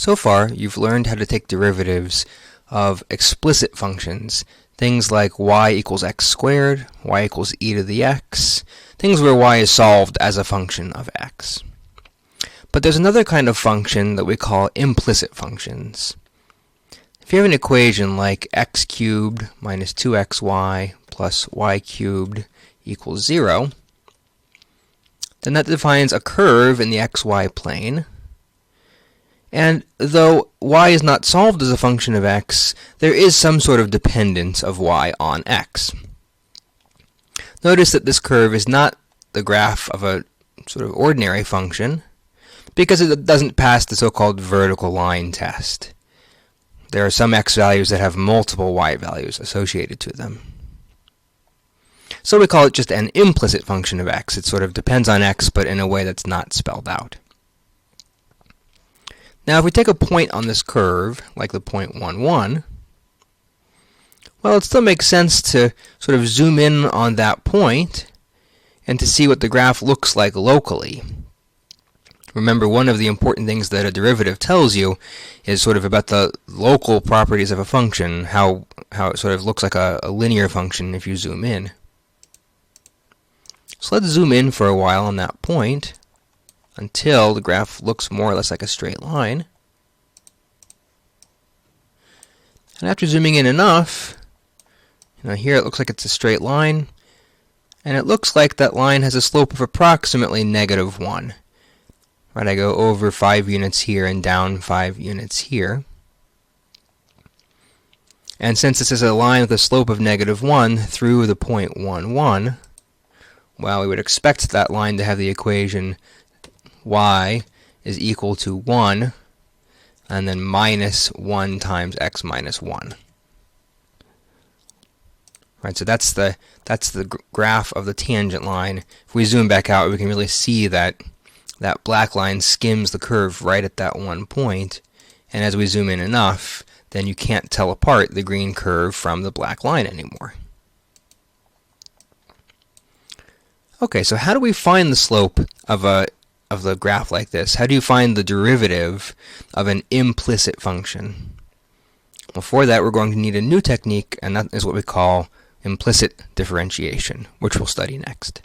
So far, you've learned how to take derivatives of explicit functions, things like y equals x squared, y equals e to the x, things where y is solved as a function of x. But there's another kind of function that we call implicit functions. If you have an equation like x cubed minus 2xy plus y cubed equals 0, then that defines a curve in the xy plane. And though y is not solved as a function of x, there is some sort of dependence of y on x. Notice that this curve is not the graph of a sort of ordinary function, because it doesn't pass the so-called vertical line test. There are some x values that have multiple y values associated to them. So we call it just an implicit function of x. It sort of depends on x, but in a way that's not spelled out. Now, if we take a point on this curve, like the point 1, 1, well, it still makes sense to sort of zoom in on that point and to see what the graph looks like locally. Remember, one of the important things that a derivative tells you is sort of about the local properties of a function, how it sort of looks like a linear function if you zoom in. So let's zoom in for a while on that point until the graph looks more or less like a straight line. And after zooming in enough, here it looks like it's a straight line, and it looks like that line has a slope of approximately -1. Right, I go over 5 units here and down 5 units here. And since this is a line with a slope of -1 through the point 1, 1, well, we would expect that line to have the equation y is equal to 1 and then minus 1 times x minus 1. Right, so that's the graph of the tangent line. If we zoom back out, we can really see that that black line skims the curve right at that one point, and as we zoom in enough, then you can't tell apart the green curve from the black line anymore. Okay, so how do we find the slope of the graph like this? How do you find the derivative of an implicit function? Well, for that, we're going to need a new technique, and that is what we call implicit differentiation, which we'll study next.